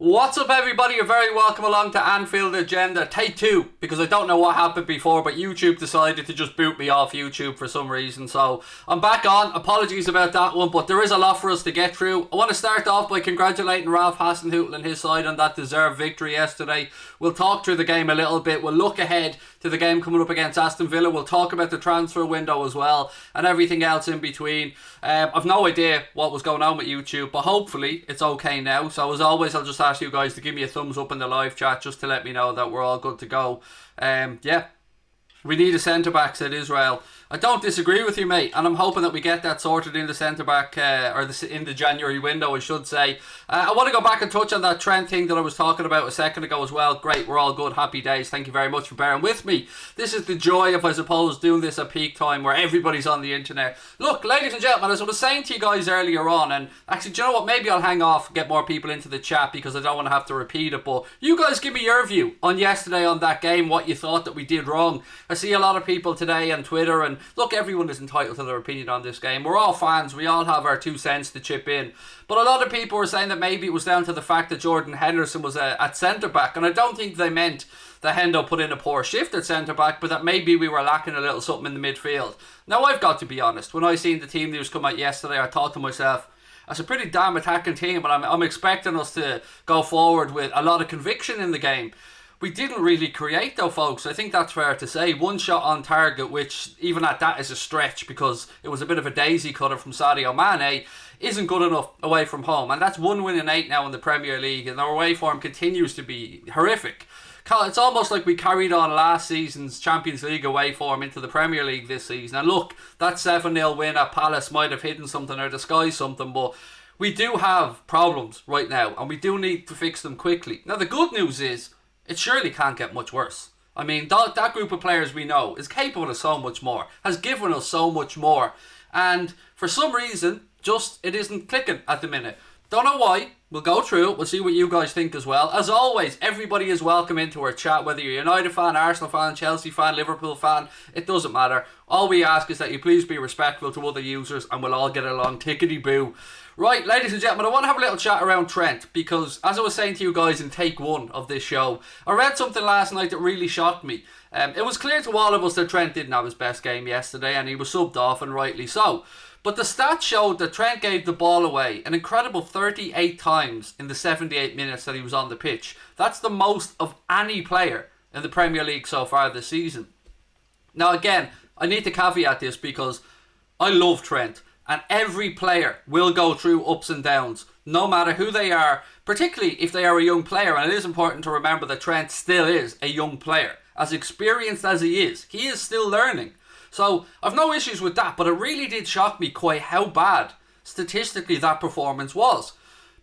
What's up, everybody? You're very welcome along to Anfield Agenda Take 2, because I don't know what happened before, but YouTube decided to just boot me off YouTube for some reason, so I'm back on. Apologies about that one, but there is a lot for us to get through. I want to start off by congratulating Ralph Hasenhüttl and his side on that deserved victory yesterday. We'll talk through the game a little bit. We'll look ahead to the game coming up against Aston Villa. We'll talk about the transfer window as well, and everything else in between. I've no idea what was going on with YouTube, but hopefully it's okay now. So as always, I'll just ask you guys to give me a thumbs up in the live chat just to let me know that we're all good to go. Yeah, we need a centre-back, said Israel. I don't disagree with you, mate, and I'm hoping that we get that sorted in the centre-back, in the January window, I should say. I want to go back and touch on that Trent thing that I was talking about a second ago as well. Great, we're all good, happy days. Thank you very much for bearing with me. This is the joy of, I suppose, doing this at peak time where everybody's on the internet. Look, ladies and gentlemen, as I was saying to you guys earlier on, and actually, do you know what? Maybe I'll hang off and get more people into the chat because I don't want to have to repeat it, but you guys give me your view on yesterday on that game, what you thought that we did wrong. I see a lot of people today on Twitter, and look, everyone is entitled to their opinion on this game. We're all fans, we all have our 2 cents to chip in, but a lot of people were saying that maybe it was down to the fact that Jordan Henderson was at centre-back, and I don't think they meant that Hendo put in a poor shift at centre-back, but that maybe we were lacking a little something in the midfield. Now, I've got to be honest, when I seen the team news come out yesterday, I thought to myself, that's a pretty damn attacking team, but I'm expecting us to go forward with a lot of conviction in the game. We didn't really create though, folks. I think that's fair to say. 1 shot on target, which even at that is a stretch because it was a bit of a daisy cutter from Sadio Mane, isn't good enough away from home. And that's 1 win in 8 now in the Premier League, and our away form continues to be horrific. It's almost like we carried on last season's Champions League away form into the Premier League this season. And look, that 7-0 win at Palace might have hidden something or disguised something, but we do have problems right now, and we do need to fix them quickly. Now, the good news is, it surely can't get much worse. I mean, that group of players we know is capable of so much more, has given us so much more, and for some reason, just it isn't clicking at the minute. Don't know why. We'll go through it. We'll see what you guys think as well. As always, everybody is welcome into our chat, whether you're a United fan, Arsenal fan, Chelsea fan, Liverpool fan, it doesn't matter. All we ask is that you please be respectful to other users and we'll all get along tickety-boo. Right, ladies and gentlemen, I want to have a little chat around Trent because, as I was saying to you guys in take 1 of this show, I read something last night that really shocked me. It was clear to all of us that Trent didn't have his best game yesterday and he was subbed off, and rightly so. But the stats showed that Trent gave the ball away an incredible 38 times in the 78 minutes that he was on the pitch. That's the most of any player in the Premier League so far this season. Now again, I need to caveat this because I love Trent. And every player will go through ups and downs, no matter who they are, particularly if they are a young player. And it is important to remember that Trent still is a young player. As experienced as he is still learning. So I've no issues with that, but it really did shock me quite how bad statistically that performance was.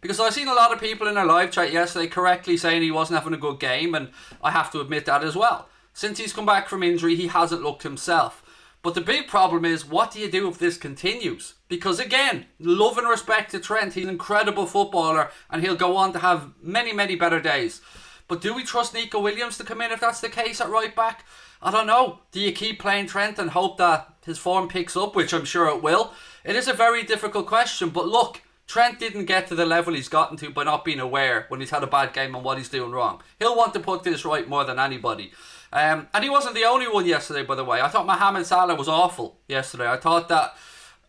Because I've seen a lot of people in our live chat yesterday correctly saying he wasn't having a good game, and I have to admit that as well. Since he's come back from injury, he hasn't looked himself. But the big problem is, what do you do if this continues? Because again, love and respect to Trent, he's an incredible footballer and he'll go on to have many, many better days. But do we trust Nico Williams to come in if that's the case at right back? I don't know. Do you keep playing Trent and hope that his form picks up, which I'm sure it will? It is a very difficult question, but look, Trent didn't get to the level he's gotten to by not being aware when he's had a bad game and what he's doing wrong. He'll want to put this right more than anybody. And he wasn't the only one yesterday, by the way. I thought Mohamed Salah was awful yesterday. I thought that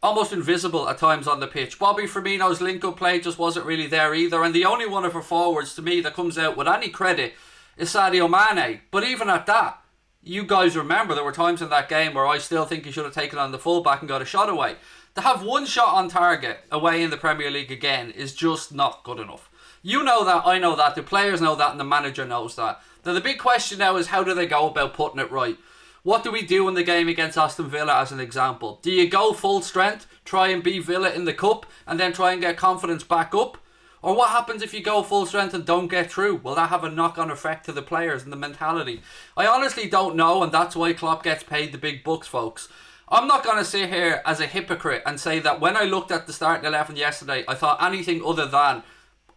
almost invisible at times on the pitch. Bobby Firmino's link-up play just wasn't really there either. And the only one of our forwards, to me, that comes out with any credit is Sadio Mane. But even at that, you guys remember there were times in that game where I still think he should have taken on the fullback and got a shot away. To have 1 shot on target away in the Premier League again is just not good enough. You know that, I know that, the players know that, and the manager knows that. Now the big question now is, how do they go about putting it right? What do we do in the game against Aston Villa as an example? Do you go full strength, try and beat Villa in the cup, and then try and get confidence back up? Or what happens if you go full strength and don't get through? Will that have a knock-on effect to the players and the mentality? I honestly don't know, and that's why Klopp gets paid the big bucks, folks. I'm not going to sit here as a hypocrite and say that when I looked at the starting 11 yesterday, I thought anything other than,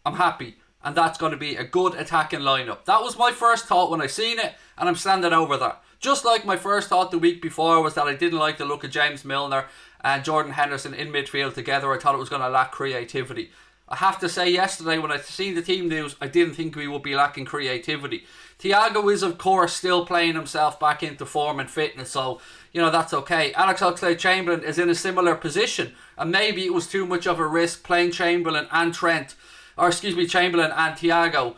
I'm happy, and that's going to be a good attacking lineup. That was my first thought when I seen it, and I'm standing over that. Just like my first thought the week before was that I didn't like the look of James Milner and Jordan Henderson in midfield together. I thought it was going to lack creativity. I have to say yesterday when I seen the team news, I didn't think we would be lacking creativity. Thiago is of course still playing himself back into form and fitness, so that's okay. Alex Oxlade-Chamberlain is in a similar position, and maybe it was too much of a risk playing Chamberlain and Chamberlain and Thiago,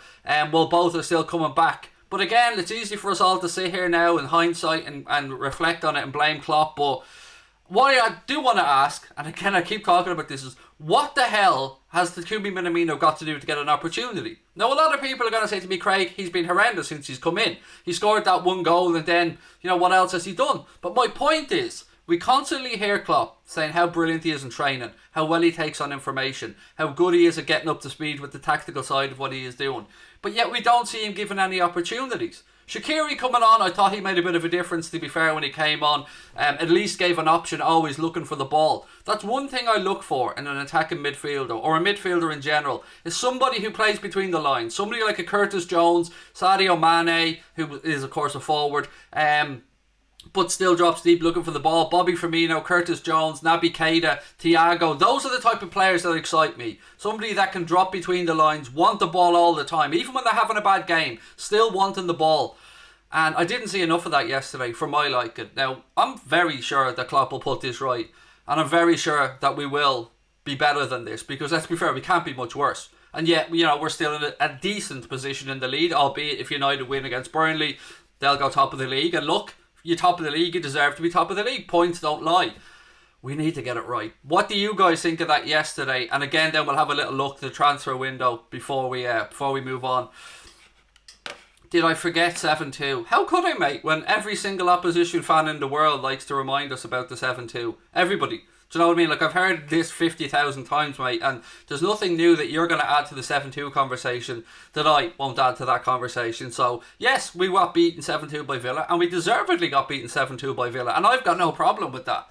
while both are still coming back. But again, it's easy for us all to sit here now in hindsight and reflect on it and blame Klopp, but what I do want to ask, and again I keep talking about this, is what the hell has the Takumi Minamino got to do to get an opportunity? Now, a lot of people are going to say to me, Craig, he's been horrendous since he's come in. He scored that one goal and then, what else has he done? But my point is, we constantly hear Klopp saying how brilliant he is in training, how well he takes on information, how good he is at getting up to speed with the tactical side of what he is doing. But yet we don't see him given any opportunities. Shaqiri coming on, I thought he made a bit of a difference, to be fair, when he came on. At least gave an option, always looking for the ball. That's one thing I look for in an attacking midfielder, or a midfielder in general, is somebody who plays between the lines. Somebody like a Curtis Jones, Sadio Mane, who is of course a forward, but still drops deep looking for the ball. Bobby Firmino, Curtis Jones, Naby Keita, Thiago. Those are the type of players that excite me. Somebody that can drop between the lines, want the ball all the time, even when they're having a bad game, still wanting the ball. And I didn't see enough of that yesterday for my liking. Now, I'm very sure that Klopp will put this right, and I'm very sure that we will be better than this, because let's be fair, we can't be much worse. And yet, we're still in a decent position in the league, albeit if United win against Burnley, they'll go top of the league. And look, you're top of the league, you deserve to be top of the league. Points don't lie. We need to get it right. What do you guys think of that yesterday? And again, then we'll have a little look at the transfer window before we move on. Did I forget 7-2? How could I, mate, when every single opposition fan in the world likes to remind us about the 7-2? Everybody. Do you know what I mean? Like, I've heard this 50,000 times, mate, and there's nothing new that you're going to add to the 7-2 conversation that I won't add to that conversation. So, yes, we got beaten 7-2 by Villa, and we deservedly got beaten 7-2 by Villa, and I've got no problem with that.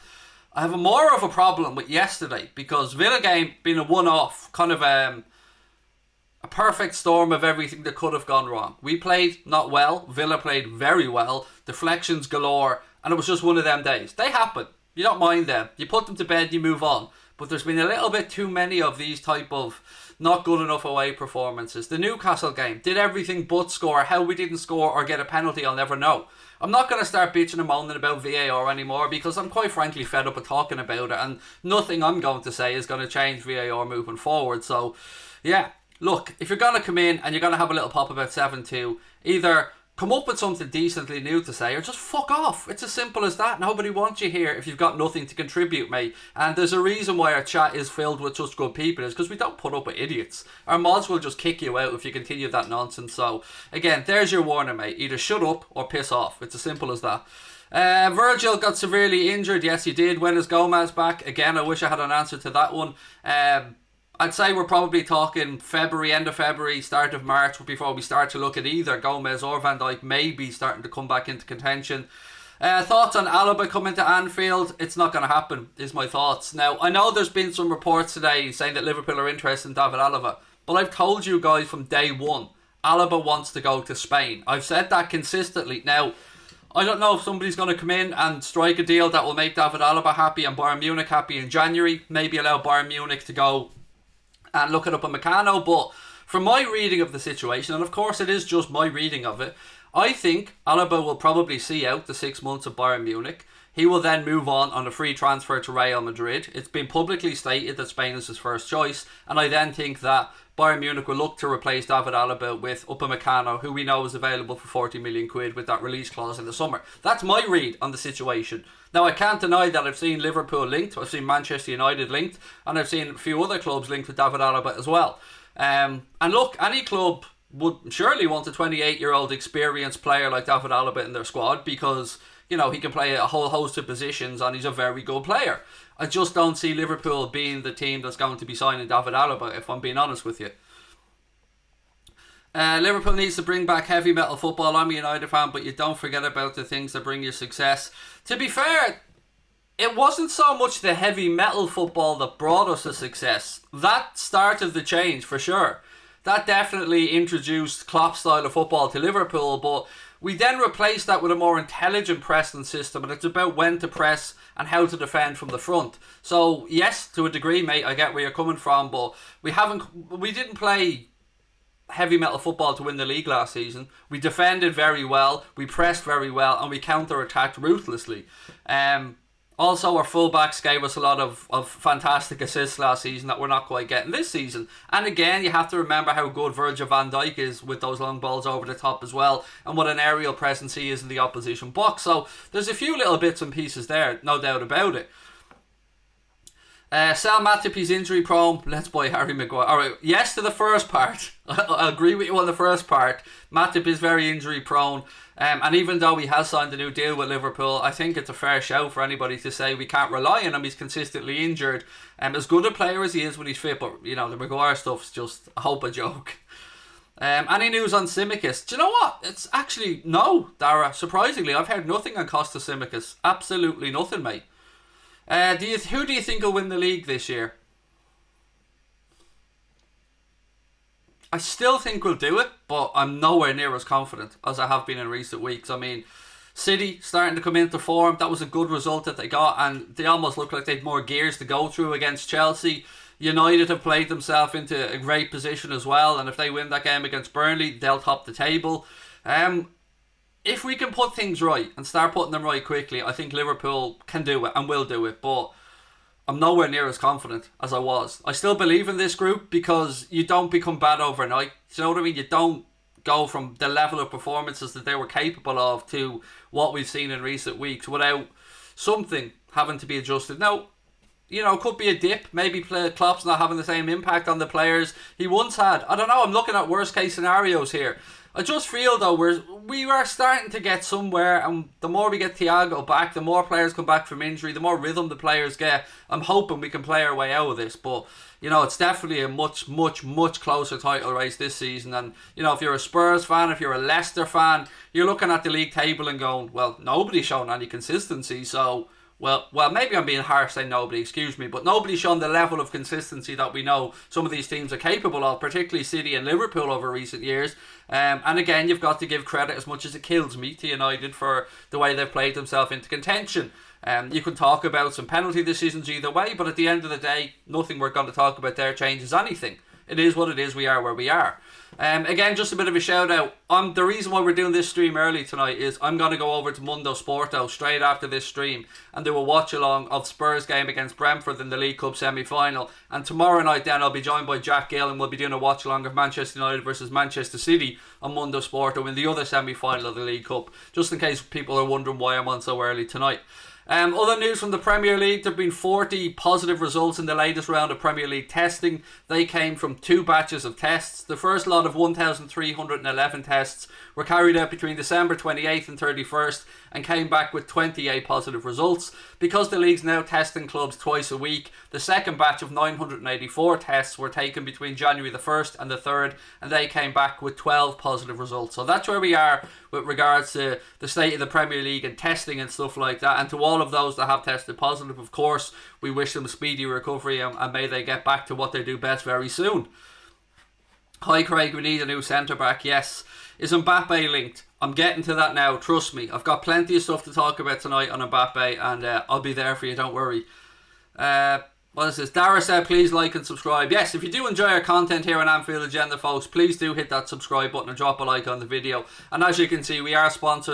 I have more of a problem with yesterday, because Villa game being a one-off, kind of a perfect storm of everything that could have gone wrong. We played not well, Villa played very well, deflections galore, and it was just one of them days. They happen. You don't mind them. You put them to bed, you move on. But there's been a little bit too many of these type of not good enough away performances. The Newcastle game did everything but score. How we didn't score or get a penalty, I'll never know. I'm not going to start bitching and moaning about VAR anymore, because I'm quite frankly fed up of talking about it, and nothing I'm going to say is going to change VAR moving forward. So, yeah. Look, if you're going to come in and you're going to have a little pop about 7-2, either come up with something decently new to say, or just fuck off. It's as simple as that. Nobody wants you here if you've got nothing to contribute, mate. And there's a reason why our chat is filled with such good people, is because we don't put up with idiots. Our mods will just kick you out if you continue that nonsense. So, again, there's your warning, mate. Either shut up or piss off. It's as simple as that. Virgil got severely injured. Yes, he did. When is Gomez back? Again, I wish I had an answer to that one. I'd say we're probably talking February, end of February, start of March before we start to look at either Gomez or Van Dijk maybe starting to come back into contention. Thoughts on Alaba coming to Anfield? It's not going to happen, is my thoughts. Now, I know there's been some reports today saying that Liverpool are interested in David Alaba, but I've told you guys from day one, Alaba wants to go to Spain. I've said that consistently. Now, I don't know if somebody's going to come in and strike a deal that will make David Alaba happy and Bayern Munich happy in January. Maybe allow Bayern Munich to go and look at Upamecano, but from my reading of the situation, and of course it is just my reading of it, I think Alaba will probably see out the 6 months of Bayern Munich. He will then move on a free transfer to Real Madrid. It's been publicly stated that Spain is his first choice, and I then think that Bayern Munich will look to replace David Alaba with Upamecano, who we know is available for 40 million quid with that release clause in the summer. That's my read on the situation. Now, I can't deny that I've seen Liverpool linked, I've seen Manchester United linked, and I've seen a few other clubs linked with David Alaba as well. And look, any club would surely want a 28-year-old experienced player like David Alaba in their squad, because, he can play a whole host of positions and he's a very good player. I just don't see Liverpool being the team that's going to be signing David Alaba, if I'm being honest with you. Liverpool needs to bring back heavy metal football. I'm a United fan, but you don't forget about the things that bring you success. To be fair, it wasn't so much the heavy metal football that brought us to success. That started the change for sure. That definitely introduced Klopp's style of football to Liverpool, but We then replaced that with a more intelligent pressing system, and it's about when to press and how to defend from the front. So yes, to a degree, mate, I get where you're coming from, but we didn't play heavy metal football to win the league last season. We defended very well, we pressed very well, and we counter-attacked ruthlessly. Also, our fullbacks gave us a lot of fantastic assists last season that we're not quite getting this season. And again, you have to remember how good Virgil van Dijk is with those long balls over the top as well, and what an aerial presence he is in the opposition box. So there's a few little bits and pieces there, no doubt about it. Sell Matip, he's injury prone. Let's buy Harry Maguire. Alright, yes to the first part. I agree with you on the first part. Matip is very injury prone. And even though he has signed a new deal with Liverpool, I think it's a fair shout for anybody to say we can't rely on him. He's consistently injured. As good a player as he is when he's fit, but you know, the Maguire stuff's just, I hope, a joke. Any news on Tsimikas? Do you know what? It's actually no, Dara. Surprisingly, I've heard nothing on Costa Tsimikas. Absolutely nothing, mate. Who do you think will win the league this year? I still think we'll do it, but I'm nowhere near as confident as I have been in recent weeks. I mean, City starting to come into form. That was a good result that they got, and they almost look like they had more gears to go through against Chelsea. United have played themselves into a great position as well, and if they win that game against Burnley, they'll top the table. If we can put things right and start putting them right quickly, I think Liverpool can do it and will do it, but I'm nowhere near as confident as I was. I still believe in this group because you don't become bad overnight. Do you know what I mean? You don't go from the level of performances that they were capable of to what we've seen in recent weeks without something having to be adjusted. Now, you know, it could be a dip. Maybe Klopp's not having the same impact on the players he once had. I don't know. I'm looking at worst case scenarios here. I just feel though we are starting to get somewhere, and the more we get Thiago back, the more players come back from injury, the more rhythm the players get. I'm hoping we can play our way out of this, but you know, it's definitely a much closer title race this season. And you know, if you're a Spurs fan, if you're a Leicester fan, you're looking at the league table and going, well, nobody's shown any consistency, so well, maybe I'm being harsh saying nobody, excuse me, but nobody's shown the level of consistency that we know some of these teams are capable of, particularly City and Liverpool over recent years. And again, you've got to give credit, as much as it kills me, to United for the way they've played themselves into contention. You can talk about some penalty decisions either way, but at the end of the day, nothing we're going to talk about there changes anything. It is what it is. We are where we are. Again, just a bit of a shout out. The reason why we're doing this stream early tonight is I'm going to go over to Mundo Sporto straight after this stream and do a watch along of Spurs game against Brentford in the League Cup semi-final. And tomorrow night then I'll be joined by Jack Gill and we'll be doing a watch along of Manchester United versus Manchester City on Mundo Sporto in the other semi-final of the League Cup, just in case people are wondering why I'm on so early tonight. Other news from the Premier League, there have been 40 positive results in the latest round of Premier League testing. They came from 2 batches of tests. The first lot of 1,311 tests were carried out between December 28th and 31st and came back with 28 positive results. Because the league's now testing clubs twice a week, the second batch of 984 tests were taken between January the 1st and the 3rd, and they came back with 12 positive results. So that's where we are with regards to the state of the Premier League and testing and stuff like that. And to all of those that have tested positive, of course, we wish them a speedy recovery and may they get back to what they do best very soon. Hi Craig, we need a new centre back. Yes. Is Mbappe linked? I'm getting to that now, trust me. I've got plenty of stuff to talk about tonight on Mbappe, and I'll be there for you, don't worry. What is this? Dara said please like and subscribe. Yes, if you do enjoy our content here on Anfield Agenda, folks, please do hit that subscribe button and drop a like on the video. And as you can see, we are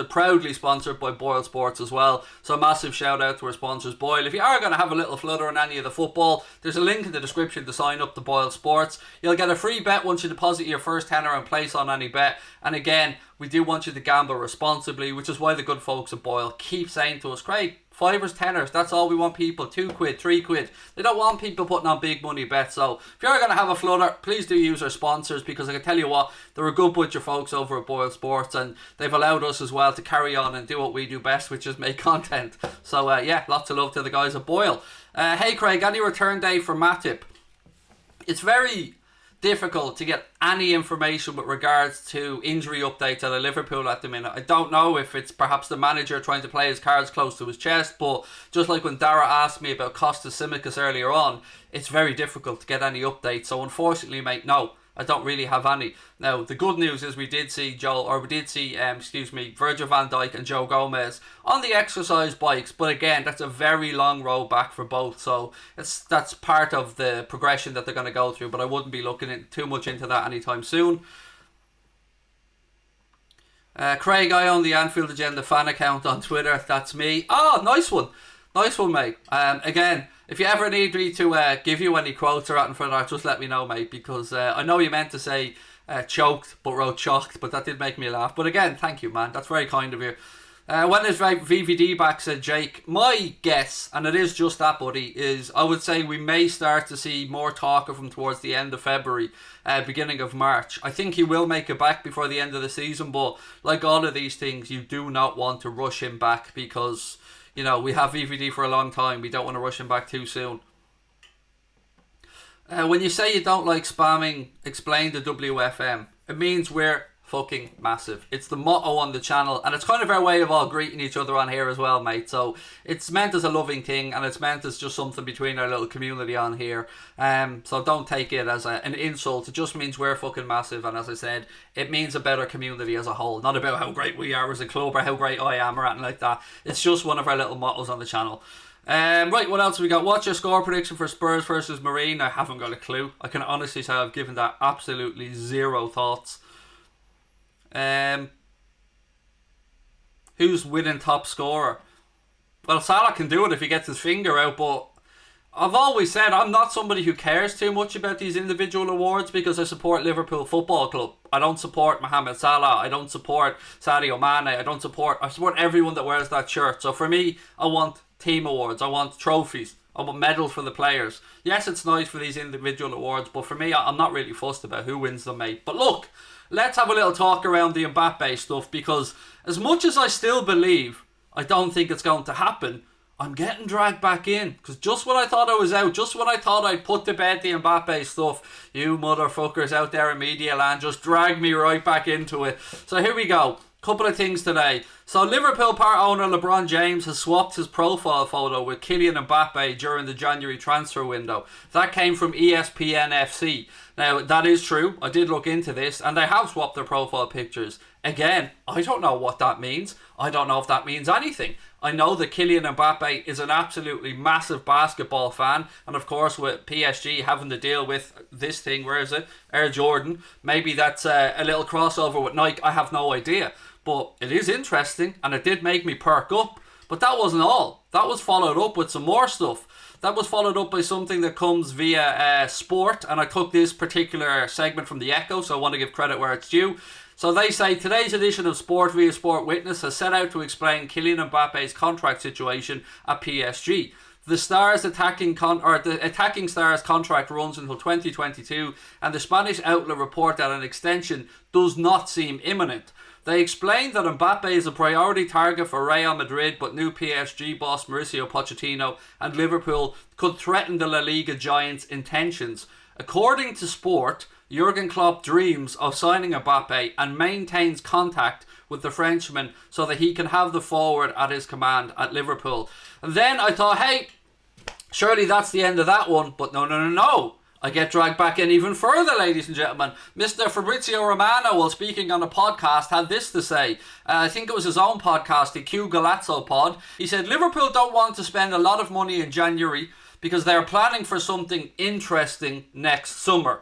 proudly sponsored by Boyle Sports as well. So a massive shout out to our sponsors, Boyle. If you are going to have a little flutter on any of the football, there's a link in the description to sign up to Boyle Sports. You'll get a free bet once you deposit your first tenner and place on any bet. And again, we do want you to gamble responsibly, which is why the good folks at Boyle keep saying to us, Craig, 5ers, 10ers, that's all we want people. 2 quid, 3 quid. They don't want people putting on big money bets. So if you're going to have a flutter, please do use our sponsors, because I can tell you what, they're a good bunch of folks over at Boyle Sports, and they've allowed us as well to carry on and do what we do best, which is make content. So yeah, lots of love to the guys at Boyle. Hey Craig, any return day for Matip? It's very difficult to get any information with regards to injury updates at Liverpool at the minute. I don't know if it's perhaps the manager trying to play his cards close to his chest, but just like when Dara asked me about Costa Tsimikas earlier on, it's very difficult to get any updates. So unfortunately, mate, no, I don't really have any. Now, the good news is we did see Virgil van Dijk and Joe Gomez on the exercise bikes, but again, that's a very long road back for both, so that's part of the progression that they're going to go through, but I wouldn't be looking too much into that anytime soon. Craig, I own the Anfield Agenda fan account on Twitter. That's me. Oh, nice one. Nice one, mate. Again, if you ever need me to give you any quotes or anything for that, just let me know, mate, because I know you meant to say choked, but wrote shocked, but that did make me laugh. But again, thank you, man. That's very kind of you. When is VVD back, said Jake. My guess, and it is just that, buddy, is I would say we may start to see more talk of him towards the end of February, beginning of March. I think he will make it back before the end of the season, but like all of these things, you do not want to rush him back because, you know, we have VVD for a long time. We don't want to rush him back too soon. When you say you don't like spamming, explain the WFM. It means we're fucking massive. It's the motto on the channel, and it's kind of our way of all greeting each other on here as well, mate. So it's meant as a loving thing, and it's meant as just something between our little community on here. So don't take it as an insult. It just means we're fucking massive, and as I said, it means a better community as a whole. Not about how great we are as a club or how great I am or anything like that. It's just one of our little mottos on the channel. Right, what else have we got? What's your score prediction for Spurs versus Marine? I haven't got a clue. I can honestly say I've given that absolutely zero thoughts. Who's winning top scorer? Well, Salah can do it if he gets his finger out, but I've always said I'm not somebody who cares too much about these individual awards because I support Liverpool Football Club. I don't support Mohamed Salah. I don't support Sadio Mane. I support everyone that wears that shirt. So for me, I want team awards. I want trophies. I want medals for the players. Yes, it's nice for these individual awards, but for me, I'm not really fussed about who wins them, mate. But look, let's have a little talk around the Mbappe stuff, because as much as I still believe I don't think it's going to happen, I'm getting dragged back in, because just when I thought I was out, just when I thought I'd put to bed the Mbappe stuff, you motherfuckers out there in media land just dragged me right back into it. So here we go. Couple of things today. So Liverpool part owner LeBron James has swapped his profile photo with Kylian Mbappe during the January transfer window. That came from ESPN FC. Now, that is true. I did look into this, and they have swapped their profile pictures. Again, I don't know what that means. I don't know if that means anything. I know that Kylian Mbappe is an absolutely massive basketball fan, and of course with PSG having to deal with this thing, where is it? Air Jordan. Maybe that's a little crossover with Nike. I have no idea. But it is interesting, and it did make me perk up. But that wasn't all. That was followed up with some more stuff. That was followed up by something that comes via Sport, and I took this particular segment from the Echo, so I want to give credit where it's due. So they say today's edition of Sport via Sport Witness has set out to explain Kylian Mbappe's contract situation at PSG. The attacking star's contract runs until 2022, and the Spanish outlet report that an extension does not seem imminent. They explained that Mbappe is a priority target for Real Madrid, but new PSG boss Mauricio Pochettino and Liverpool could threaten the La Liga giants' intentions. According to Sport, Jurgen Klopp dreams of signing Mbappe and maintains contact with the Frenchman so that he can have the forward at his command at Liverpool. And then I thought, hey, surely that's the end of that one, but no. I get dragged back in even further, ladies and gentlemen. Mr. Fabrizio Romano, while speaking on a podcast, had this to say. I think it was his own podcast, the Q Galazzo pod. He said, Liverpool don't want to spend a lot of money in January because they're planning for something interesting next summer.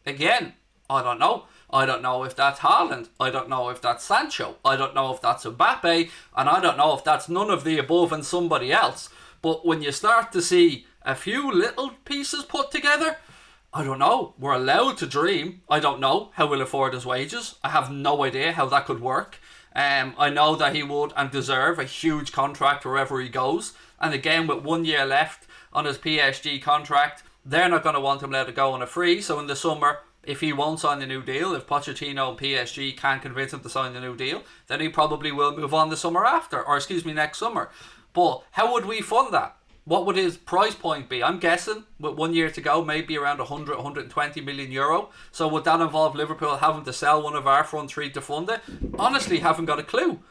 Again, I don't know. I don't know if that's Haaland. I don't know if that's Sancho. I don't know if that's Mbappe. And I don't know if that's none of the above and somebody else. But when you start to see a few little pieces put together, I don't know. We're allowed to dream. I don't know how we'll afford his wages. I have no idea how that could work. I know that he would and deserve a huge contract wherever he goes. And again, with 1 year left on his PSG contract, they're not going to want him let it go on a free. So in the summer, if he won't sign the new deal, if Pochettino and PSG can't convince him to sign the new deal, then he probably will move on the summer after, or next summer. But how would we fund that? What would his price point be? I'm guessing, with 1 year to go, maybe around 100, 120 million euro. So would that involve Liverpool having to sell one of our front three to fund it? Honestly, haven't got a clue.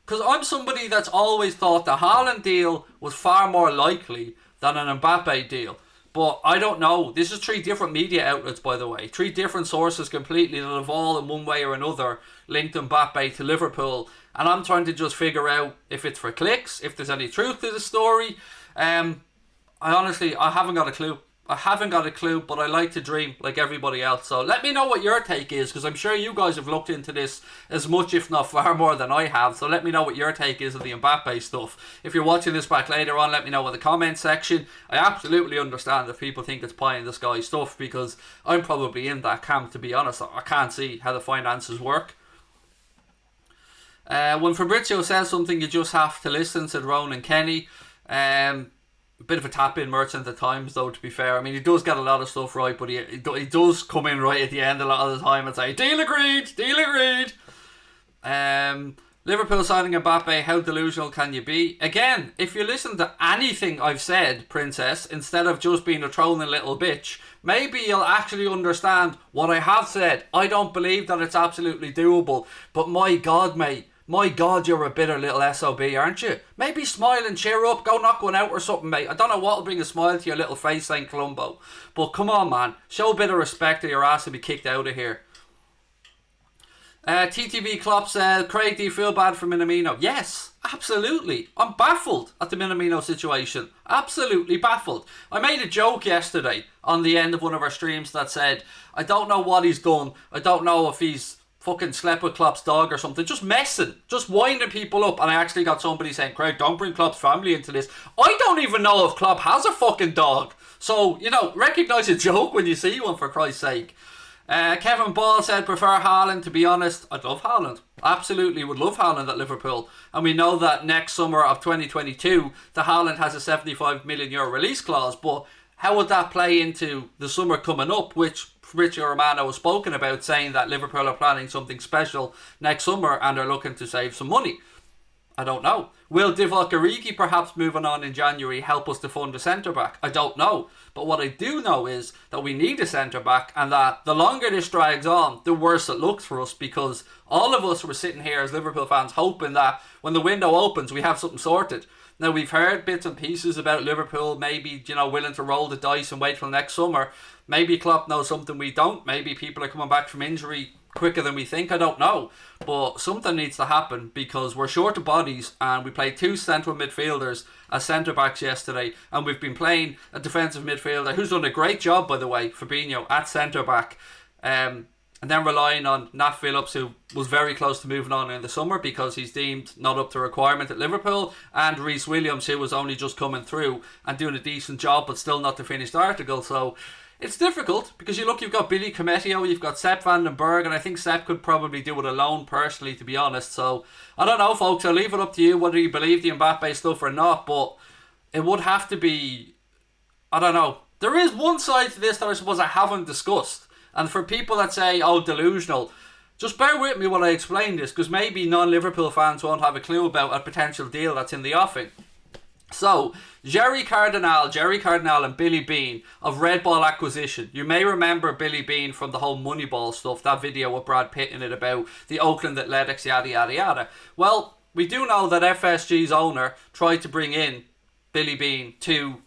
Because I'm somebody that's always thought the Haaland deal was far more likely than an Mbappe deal. But I don't know. This is 3 different media outlets, by the way. 3 different sources completely that have all in one way or another linked Mbappe to Liverpool. And I'm trying to just figure out if it's for clicks, if there's any truth to the story. I haven't got a clue. But I like to dream like everybody else. So let me know what your take is, because I'm sure you guys have looked into this as much, if not far more than I have. So let me know what your take is of the Mbappe stuff. If you're watching this back later on, let me know in the comment section. I absolutely understand if people think it's pie in the sky stuff, because I'm probably in that camp, to be honest. I can't see how the finances work. When Fabrizio says something, you just have to listen, said Ronan Kenny. A bit of a tap-in merchant at times, though, to be fair. I mean, he does get a lot of stuff right, but he does come in right at the end a lot of the time and say, deal agreed. Liverpool signing Mbappe, how delusional can you be? Again, if you listen to anything I've said, Princess, instead of just being a trolling little bitch, maybe you'll actually understand what I have said. I don't believe that it's absolutely doable, but my God, mate. My God, you're a bitter little SOB, aren't you? Maybe smile and cheer up. Go knock one out or something, mate. I don't know what'll bring a smile to your little face, St. Columbo. But come on, man. Show a bit of respect or your ass will be kicked out of here. TTV KLOPP said, Craig, do you feel bad for Minamino? Yes, absolutely. I'm baffled at the Minamino situation. Absolutely baffled. I made a joke yesterday on the end of one of our streams that said, I don't know what he's done. I don't know if he's fucking slept with Klopp's dog or something, just messing, just winding people up. And I actually got somebody saying, Craig, don't bring Klopp's family into this. I don't even know if Klopp has a fucking dog. So, recognise a joke when you see one, for Christ's sake. Kevin Ball said, prefer Haaland. To be honest, I'd love Haaland. Absolutely would love Haaland at Liverpool. And we know that next summer of 2022, the Haaland has a €75 million release clause. But how would that play into the summer coming up, which Fabrizio Romano has spoken about, saying that Liverpool are planning something special next summer and are looking to save some money? I don't know. Will Divock Origi perhaps moving on in January help us to fund a centre-back? I don't know. But what I do know is that we need a centre-back, and that the longer this drags on, the worse it looks for us, because all of us were sitting here as Liverpool fans hoping that when the window opens we have something sorted. Now, we've heard bits and pieces about Liverpool maybe, willing to roll the dice and wait till next summer. Maybe Klopp knows something we don't. Maybe people are coming back from injury quicker than we think. I don't know. But something needs to happen, because we're short of bodies, and we played 2 central midfielders as centre-backs yesterday, and we've been playing a defensive midfielder who's done a great job, by the way, Fabinho, at centre-back. And then relying on Nat Phillips, who was very close to moving on in the summer because he's deemed not up to requirement at Liverpool, and Reece Williams, who was only just coming through and doing a decent job but still not the finished article. So it's difficult, because you've got Billy Cometio, you've got Sepp van den Berg, and I think Sepp could probably do it alone personally, to be honest. So I don't know, folks. I'll leave it up to you whether you believe the Mbappe stuff or not, but it would have to be, I don't know. There is one side to this that I suppose I haven't discussed. And for people that say, oh, delusional, just bear with me while I explain this, because maybe non-Liverpool fans won't have a clue about a potential deal that's in the offing. So, Jerry Cardinal and Billy Bean of Red Ball Acquisition. You may remember Billy Bean from the whole Moneyball stuff, that video with Brad Pitt in it about the Oakland Athletics, yada, yada, yada. Well, we do know that FSG's owner tried to bring in Billy Bean to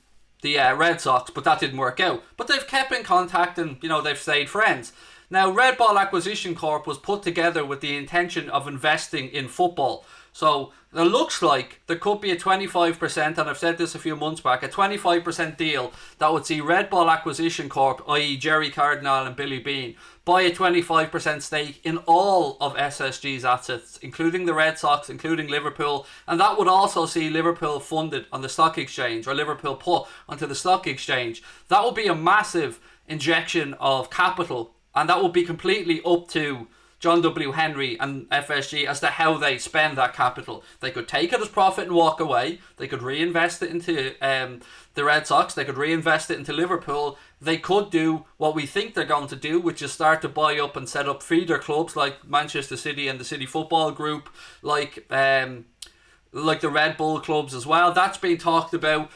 the Red Sox, but that didn't work out. But they've kept in contact, and they've stayed friends. Now, Red Ball Acquisition Corp was put together with the intention of investing in football. So it looks like there could be a 25%, and I've said this a few months back, a 25% deal that would see Red Ball Acquisition Corp, i.e. Jerry Cardinal and Billy Bean, buy a 25% stake in all of SSG's assets, including the Red Sox, including Liverpool, and that would also see Liverpool funded on the stock exchange, or Liverpool put onto the stock exchange. That would be a massive injection of capital, and that would be completely up to John W. Henry and FSG as to how they spend that capital. They could take it as profit and walk away. They could reinvest it into the Red Sox. They could reinvest it into Liverpool. They could do what we think they're going to do, which is start to buy up and set up feeder clubs like Manchester City and the City Football Group, like the Red Bull clubs as well. That's being talked about.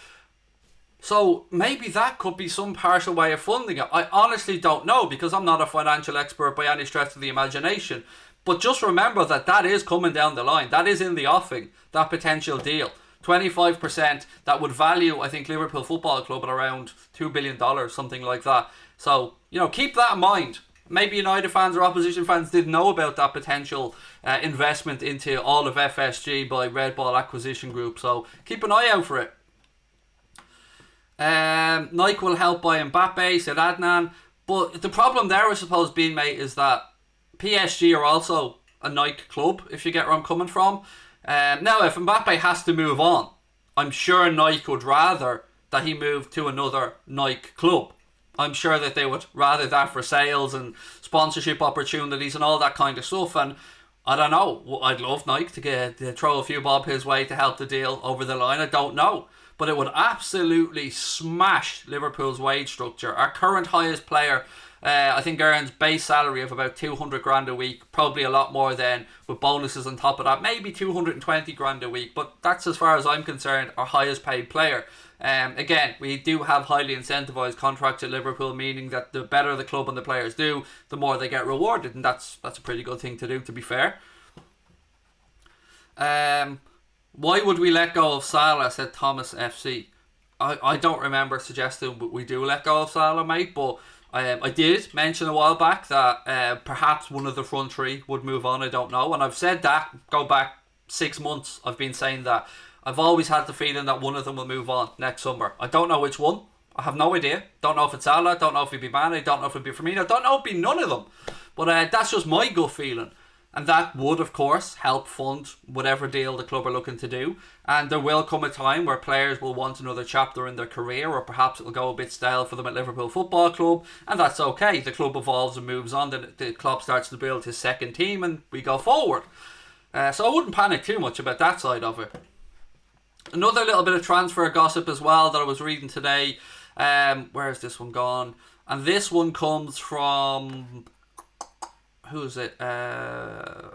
So maybe that could be some partial way of funding it. I honestly don't know, because I'm not a financial expert by any stretch of the imagination. But just remember that is coming down the line. That is in the offing, that potential deal. 25%, that would value, I think, Liverpool Football Club at around $2 billion, something like that. So, keep that in mind. Maybe United fans or opposition fans didn't know about that potential investment into all of FSG by Red Ball Acquisition Group. So keep an eye out for it. Nike will help buy Mbappe, said Adnan. But the problem there, I suppose, being, mate, is that PSG are also a Nike club, if you get where I'm coming from. Now, if Mbappe has to move on, I'm sure Nike would rather that he move to another Nike club. I'm sure that they would rather that for sales and sponsorship opportunities and all that kind of stuff. And I don't know, I'd love Nike to throw a few bob his way to help the deal over the line. I don't know. But it would absolutely smash Liverpool's wage structure. Our current highest player, I think, earns base salary of about 200 grand a week. Probably a lot more then, with bonuses on top of that. Maybe 220 grand a week. But that's, as far as I'm concerned, our highest paid player. Again, we do have highly incentivised contracts at Liverpool, meaning that the better the club and the players do, the more they get rewarded. And that's a pretty good thing to do, to be fair. Why would we let go of Salah, said Thomas FC. I don't remember suggesting we do let go of Salah, mate, but I did mention a while back that perhaps one of the front three would move on. I don't know. And I've said that, go back 6 months, I've been saying that. I've always had the feeling that one of them will move on next summer. I don't know which one. I have no idea. Don't know if it's Salah, don't know if it'd be Mane, don't know if it'd be Firmino, don't know if it'd be none of them. But that's just my gut feeling. And that would, of course, help fund whatever deal the club are looking to do. And there will come a time where players will want another chapter in their career, or perhaps it'll go a bit stale for them at Liverpool Football Club. And that's okay. The club evolves and moves on. The club starts to build his second team and we go forward. So I wouldn't panic too much about that side of it. Another little bit of transfer gossip as well that I was reading today. Where's this one gone? And this one comes from... who is it?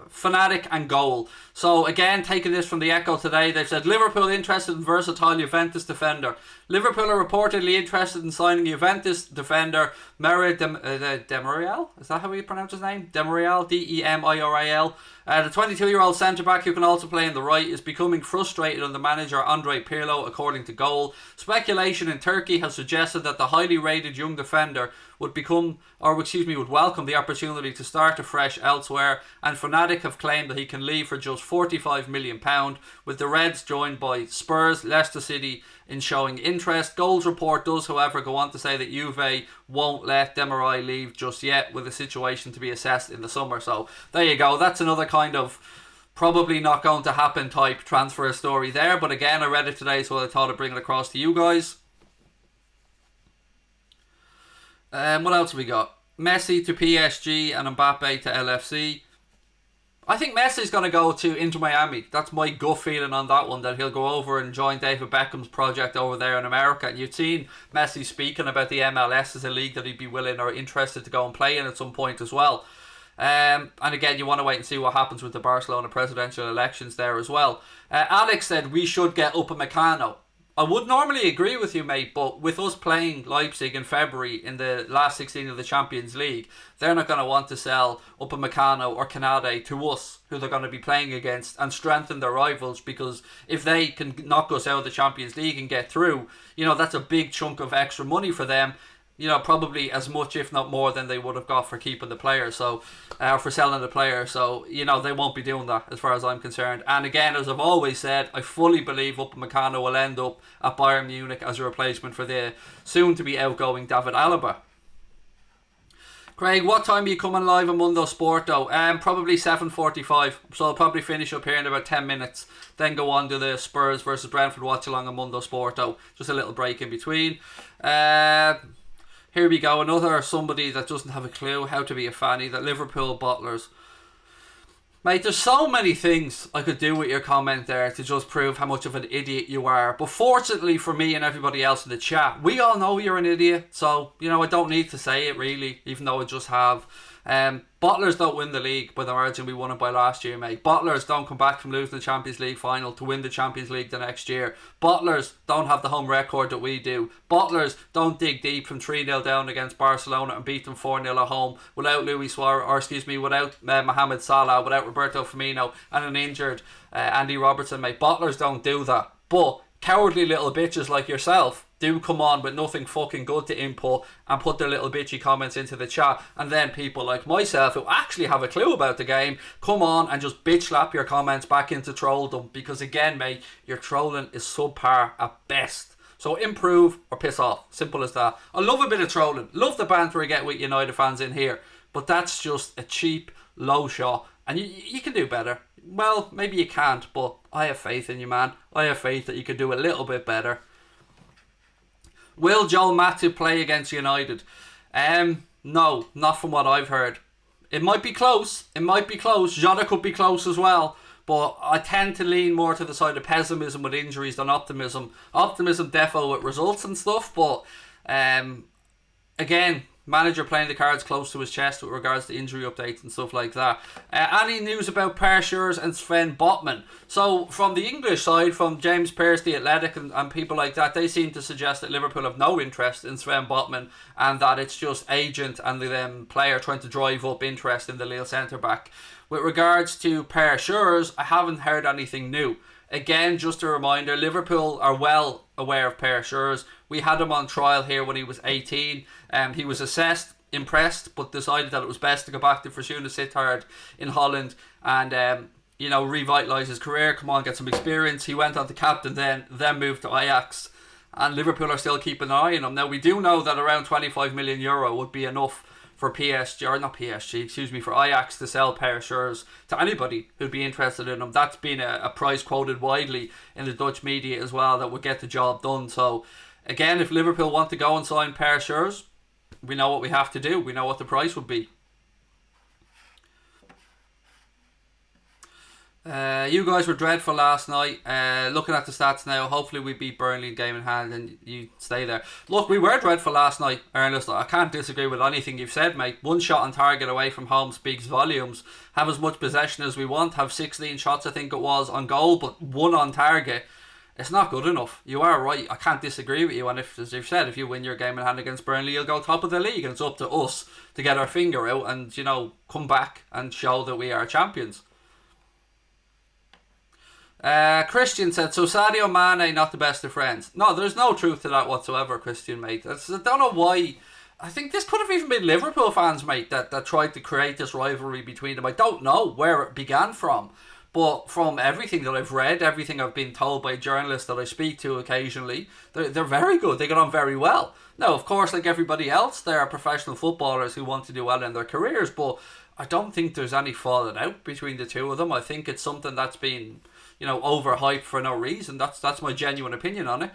Fanatic and Goal. So again, taking this from the Echo today, they've said Liverpool interested in versatile Juventus defender. Liverpool are reportedly interested in signing Juventus defender Demiral. Is that how we pronounce his name? Demiral, Demiral. The 22-year-old centre-back, who can also play in the right, is becoming frustrated under manager Andre Pirlo, according to Goal. Speculation in Turkey has suggested that the highly rated young defender would welcome the opportunity to start afresh elsewhere, and Fnatic have claimed that he can leave for just £45 million, with the Reds joined by Spurs, Leicester City in showing interest. Goal's report does, however, go on to say that Juve won't let Demiral leave just yet, with the situation to be assessed in the summer. So there you go, that's another kind of probably not going to happen type transfer story there. But again, I read it today, so I thought I'd bring it across to you guys. What else have we got? Messi to PSG and Mbappe to LFC. I think Messi's going to go to Inter Miami. That's my gut feeling on that one, that he'll go over and join David Beckham's project over there in America. And you've seen Messi speaking about the MLS as a league that he'd be willing or interested to go and play in at some point as well. And again, you want to wait and see what happens with the Barcelona presidential elections there as well. Alex said we should get Upamecano. I would normally agree with you, mate, but with us playing Leipzig in February in the last 16 of the Champions League, they're not going to want to sell Upamecano or Canade to us, who they're going to be playing against, and strengthen their rivals, because if they can knock us out of the Champions League and get through, that's a big chunk of extra money for them. Probably as much, if not more, than they would have got for keeping the player, for selling the player. So, they won't be doing that as far as I'm concerned. And again, as I've always said, I fully believe Upamecano will end up at Bayern Munich as a replacement for the soon-to-be outgoing David Alaba. Craig, what time are you coming live on Mundo Sporto? Probably 7:45, so I'll probably finish up here in about 10 minutes, then go on to the Spurs versus Brentford Watchalong on Mundo Sporto. Just a little break in between. Here we go, another somebody that doesn't have a clue how to be a fanny, that Liverpool bottlers. Mate, there's so many things I could do with your comment there to just prove how much of an idiot you are. But fortunately for me and everybody else in the chat, we all know you're an idiot. So, I don't need to say it really, even though I just have. Bottlers don't win the league by the margin we won it by last year, mate. Bottlers don't come back from losing the Champions League final to win the Champions League the next year. Bottlers don't have the home record that we do. Bottlers don't dig deep from 3-0 down against Barcelona and beat them 4-0 at home without without Mohamed Salah, without Roberto Firmino and an injured Andy Robertson, mate. Bottlers don't do that. But cowardly little bitches like yourself do come on with nothing fucking good to input and put their little bitchy comments into the chat, and then people like myself who actually have a clue about the game come on and just bitch slap your comments back into trolldom, because again, mate, your trolling is subpar at best. So improve or piss off. Simple as that. I love a bit of trolling. Love the banter I get with United fans in here. But that's just a cheap, low shot. And you can do better. Well, maybe you can't, but I have faith in you, man. I have faith that you can do a little bit better. Will Joel Matip play against United? No, not from what I've heard. It might be close. It might be close. Jota could be close as well. But I tend to lean more to the side of pessimism with injuries than optimism. Optimism defo with results and stuff, but again, manager playing the cards close to his chest with regards to injury updates and stuff like that. Any news about Per Schurz and Sven Botman? So from the English side, from James Pearce, The Athletic, and people like that, they seem to suggest that Liverpool have no interest in Sven Botman, and that it's just agent and the player trying to drive up interest in the Lille centre-back. With regards to Per Schurz, I haven't heard anything new. Again, just a reminder, Liverpool are well aware of Per Schurz. We had him on trial here when he was 18. He was assessed, impressed, but decided that it was best to go back to Fortuna Sittard in Holland and revitalise his career, come on, get some experience. He went on to captain then moved to Ajax. And Liverpool are still keeping an eye on him. Now, we do know that around €25 million would be enough for for Ajax to sell Per Schurz to anybody who'd be interested in him. That's been a price quoted widely in the Dutch media as well that would get the job done. So again, if Liverpool want to go and sign Per Schurz, we know what we have to do. We know what the price would be. You guys were dreadful last night. Looking at the stats now, hopefully we beat Burnley game in hand and you stay there. Look, we were dreadful last night, Ernest. I can't disagree with anything you've said, mate. One shot on target away from home speaks volumes. Have as much possession as we want. Have 16 shots, I think it was, on goal, but one on target. It's not good enough. You are right. I can't disagree with you. And if, as you've said, if you win your game in hand against Burnley, you'll go top of the league. And it's up to us to get our finger out and, come back and show that we are champions. Christian said, so Sadio Mane not the best of friends? No, there's no truth to that whatsoever, Christian, mate. I don't know why. I think this could have even been Liverpool fans, mate, that tried to create this rivalry between them. I don't know where it began from, but from everything that I've read, everything I've been told by journalists that I speak to occasionally, they're very good. They get on very well. Now, of course, like everybody else, there are professional footballers who want to do well in their careers, but I don't think there's any falling out between the two of them. I think it's something that's been overhyped for no reason. That's my genuine opinion on it.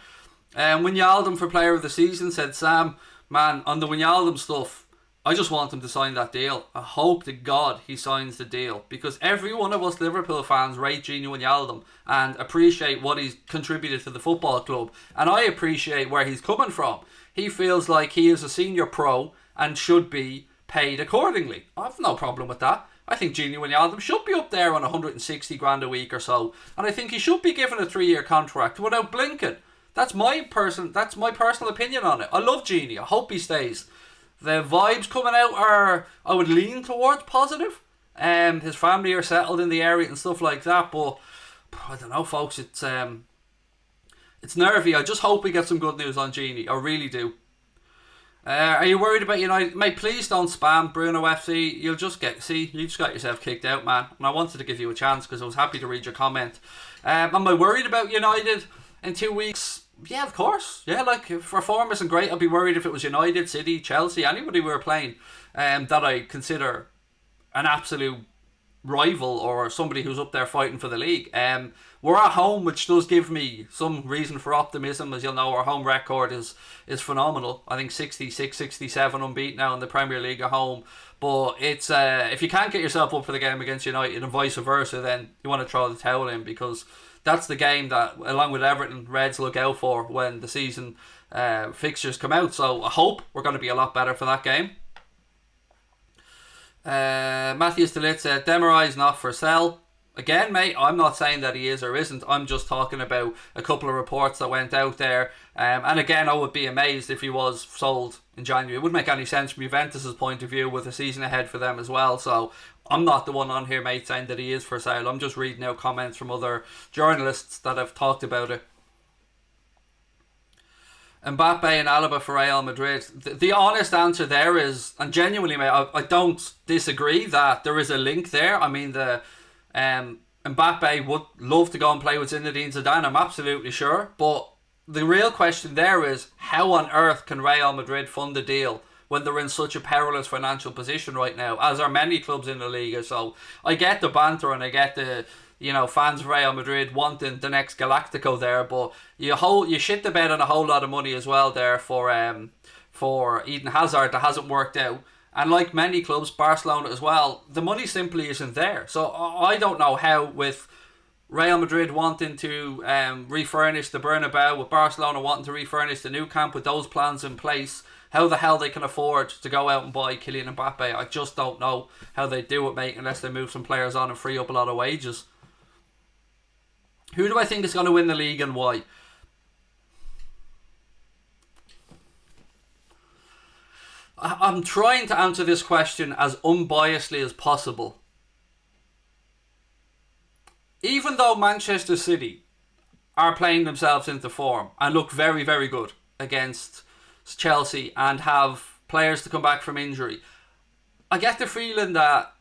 Wijnaldum for player of the season, said Sam. Man, on the Wijnaldum stuff, I just want him to sign that deal. I hope to God he signs the deal, because every one of us Liverpool fans rate Gini Wijnaldum and appreciate what he's contributed to the football club, and I appreciate where he's coming from. He feels like he is a senior pro and should be paid accordingly. I have no problem with that. I think Gini Wijnaldum should be up there on 160 grand a week or so, and I think he should be given a 3-year contract without blinking. That's my personal opinion on it. I love Gini. I hope he stays. The vibes coming out are, I would lean towards positive. His family are settled in the area and stuff like that, but I don't know, folks. It's nervy. I just hope we get some good news on Gini. I really do. Are you worried about United? Mate, please don't spam Bruno FC. You just got yourself kicked out, man. And I wanted to give you a chance because I was happy to read your comment. Am I worried about United in 2 weeks? Yeah, of course. Yeah, like, if our form isn't great, I'd be worried if it was United, City, Chelsea, anybody we were playing that I consider an absolute rival or somebody who's up there fighting for the league. We're at home, which does give me some reason for optimism. As you'll know, our home record is phenomenal. I think 66, 67 unbeaten now in the Premier League at home. But it's if you can't get yourself up for the game against United and vice versa, then you want to throw the towel in, because that's the game that, along with Everton, Reds look out for when the season fixtures come out. So I hope we're going to be a lot better for that game. Matthias Delit said Demarai is not for sale. Again, mate, I'm not saying that he is or isn't. I'm just talking about a couple of reports that went out there. And again, I would be amazed if he was sold in January. It wouldn't make any sense from Juventus' point of view with a season ahead for them as well. So I'm not the one on here, mate, saying that he is for sale. I'm just reading out comments from other journalists that have talked about it. Mbappe and Alaba for Real Madrid. The honest answer there is, and genuinely, mate, I don't disagree that there is a link there. I mean, the Mbappe would love to go and play with Zinedine Zidane, I'm absolutely sure. But the real question there is, how on earth can Real Madrid fund the deal when they're in such a perilous financial position right now, as are many clubs in the Liga? So I get the banter and I get the, fans of Real Madrid wanting the next Galactico there, but you shit the bed on a whole lot of money as well there for Eden Hazard that hasn't worked out. And like many clubs, Barcelona as well, the money simply isn't there. So I don't know how, with Real Madrid wanting to refurnish the Bernabeu, with Barcelona wanting to refurnish the Nou Camp, with those plans in place, how the hell they can afford to go out and buy Kylian Mbappe. I just don't know how they do it, mate, unless they move some players on and free up a lot of wages. Who do I think is going to win the league and why? I'm trying to answer this question as unbiasedly as possible. Even though Manchester City are playing themselves into form and look very, very good against Chelsea and have players to come back from injury, I get the feeling that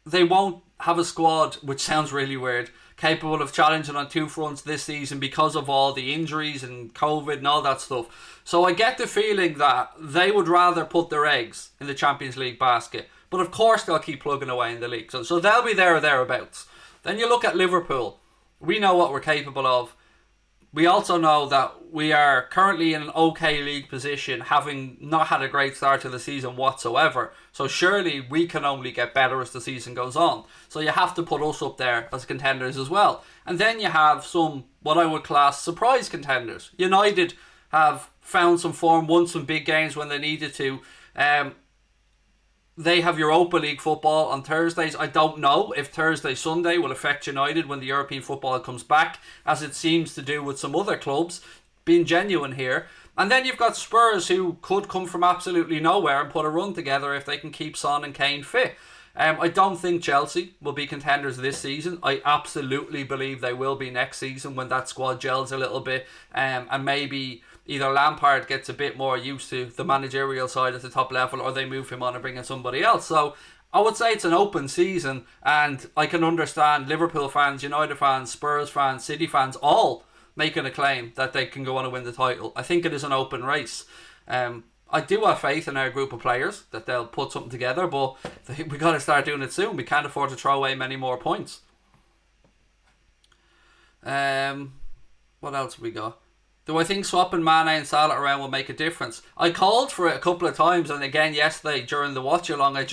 they won't have a squad, which sounds really weird, capable of challenging on two fronts this season because of all the injuries and COVID and all that stuff. So I get the feeling that they would rather put their eggs in the Champions League basket. But of course they'll keep plugging away in the league. So they'll be there or thereabouts. Then you look at Liverpool. We know what we're capable of. We also know that we are currently in an okay league position, having not had a great start to the season whatsoever. So surely we can only get better as the season goes on. So you have to put us up there as contenders as well. And then you have some, what I would class, surprise contenders. United have found some form, won some big games when they needed to. They have Europa League football on Thursdays. I don't know if Thursday, Sunday will affect United when the European football comes back, as it seems to do with some other clubs, being genuine here. And then you've got Spurs, who could come from absolutely nowhere and put a run together if they can keep Son and Kane fit. I don't think Chelsea will be contenders this season. I absolutely believe they will be next season when that squad gels a little bit, and maybe either Lampard gets a bit more used to the managerial side at the top level, or they move him on and bring in somebody else. So I would say it's an open season, and I can understand Liverpool fans, United fans, Spurs fans, City fans all making a claim that they can go on and win the title. I think it is an open race. I do have faith in our group of players that they'll put something together, but we got to start doing it soon. We can't afford to throw away many more points. What else have we got? Do I think swapping Mane and Salah around will make a difference? I called for it a couple of times, and again yesterday during the watch-along, I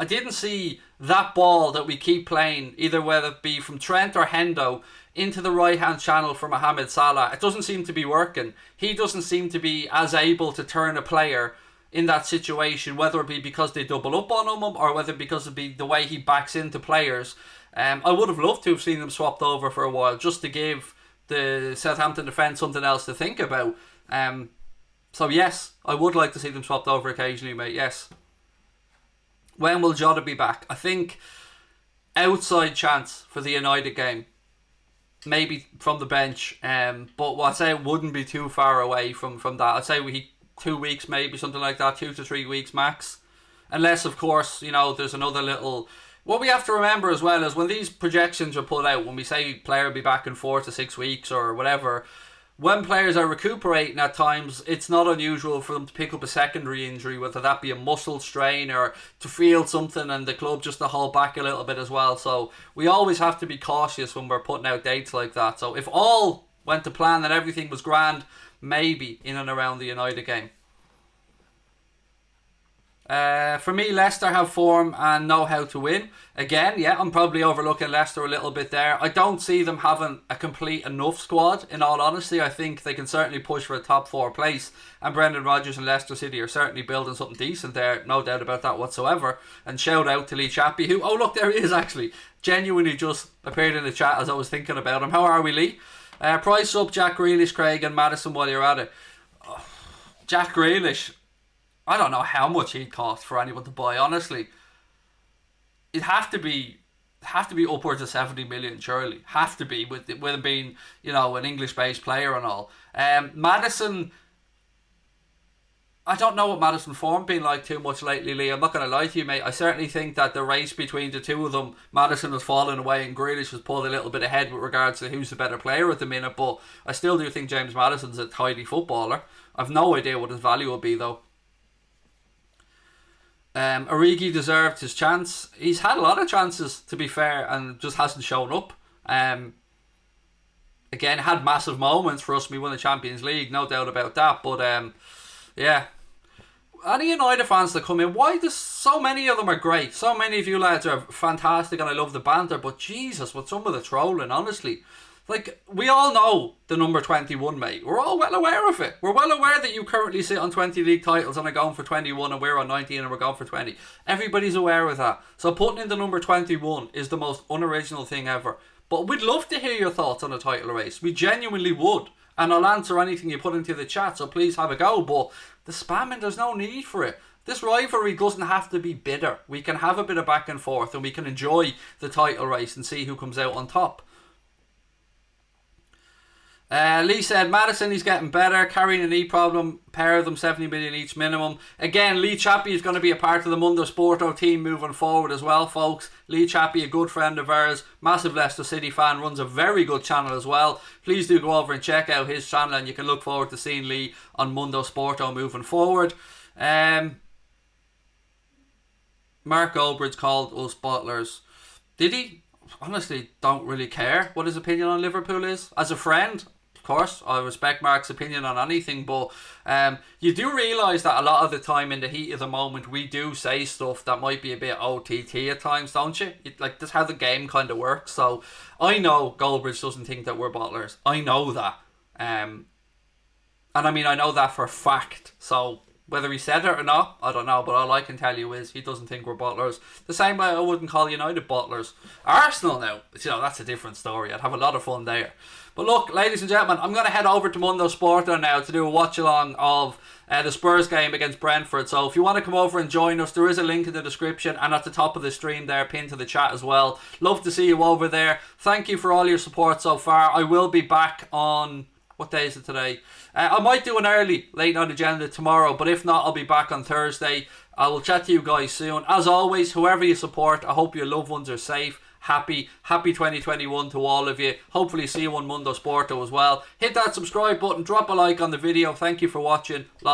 didn't see that ball that we keep playing, either whether it be from Trent or Hendo, into the right-hand channel for Mohamed Salah. It doesn't seem to be working. He doesn't seem to be as able to turn a player in that situation, whether it be because they double up on him or whether because it be the way he backs into players. I would have loved to have seen them swapped over for a while, just to give the Southampton defence something else to think about. So yes, I would like to see them swapped over occasionally, mate, yes. When will Jota be back? I think outside chance for the United game. Maybe from the bench, but I'd say it wouldn't be too far away from that. I'd say 2 weeks, maybe something like that, 2 to 3 weeks max. Unless, of course, there's another little... What we have to remember as well is when these projections are put out, when we say player will be back in 4 to 6 weeks or whatever, when players are recuperating at times, it's not unusual for them to pick up a secondary injury, whether that be a muscle strain or to feel something, and the club just to hold back a little bit as well. So we always have to be cautious when we're putting out dates like that. So if all went to plan and everything was grand, maybe in and around the United game. For me, Leicester have form and know how to win. Again, yeah, I'm probably overlooking Leicester a little bit there. I don't see them having a complete enough squad, in all honesty. I think they can certainly push for a top 4 place, and Brendan Rodgers and Leicester City are certainly building something decent there, no doubt about that whatsoever. And shout out to Lee Chappie, who, oh look, there he is actually, genuinely just appeared in the chat as I was thinking about him. How are we, Lee? Price up Jack Grealish, Craig and Maddison while you're at it. Jack Grealish, I don't know how much he'd cost for anyone to buy, honestly. It'd have to be have to be upwards of 70 million, surely. Have to be, with him being, you know, an English-based player and all. Maddison, I don't know what Maddison form been like too much lately, Lee. I'm not going to lie to you, mate. I certainly think that the race between the two of them, Maddison has fallen away and Grealish has pulled a little bit ahead with regards to who's the better player at the minute. But I still do think James Maddison's a tidy footballer. I've no idea what his value will be, though. Origi deserved his chance. He's had a lot of chances, to be fair, and just hasn't shown up. Again, had massive moments for us when we won the Champions League, no doubt about that. But yeah, any United fans that come in, why does so many of them are great? So many of you lads are fantastic, and I love the banter. But Jesus, with some of the trolling, honestly. Like, we all know the number 21, mate. We're all well aware of it. We're well aware that you currently sit on 20 league titles and are going for 21 and we're on 19 and we're going for 20. Everybody's aware of that. So putting in the number 21 is the most unoriginal thing ever. But we'd love to hear your thoughts on the title race. We genuinely would. And I'll answer anything you put into the chat, so please have a go. But the spamming, there's no need for it. This rivalry doesn't have to be bitter. We can have a bit of back and forth and we can enjoy the title race and see who comes out on top. Lee said, Maddison, he's getting better, carrying a knee problem, pair of them 70 million each minimum. Again, Lee Chappie is going to be a part of the Mundo Sporto team moving forward as well, folks. Lee Chappie, a good friend of ours, massive Leicester City fan, runs a very good channel as well. Please do go over and check out his channel and you can look forward to seeing Lee on Mundo Sporto moving forward. Mark Goldbridge called us bottlers. Did he? Honestly, don't really care what his opinion on Liverpool is. As a friend, of course, I respect Mark's opinion on anything, but you do realise that a lot of the time in the heat of the moment we do say stuff that might be a bit OTT at times, don't you? Like, that's how the game kind of works. So I know Goldbridge doesn't think that we're bottlers. I know that. And I mean, I know that for a fact. So whether he said it or not, I don't know, but all I can tell you is he doesn't think we're bottlers. The same way I wouldn't call United bottlers. Arsenal now, you know, that's a different story. I'd have a lot of fun there. But look, ladies and gentlemen, I'm going to head over to Mundo Sporto now to do a watch-along of the Spurs game against Brentford. So if you want to come over and join us, there is a link in the description and at the top of the stream there, pinned to the chat as well. Love to see you over there. Thank you for all your support so far. I will be back on... What day is it today? I might do an early late night agenda tomorrow, but if not, I'll be back on Thursday. I will chat to you guys soon. As always, whoever you support, I hope your loved ones are safe, happy 2021 to all of you. Hopefully see you on Mundo Sporto as well. Hit that subscribe button, drop a like on the video. Thank you for watching.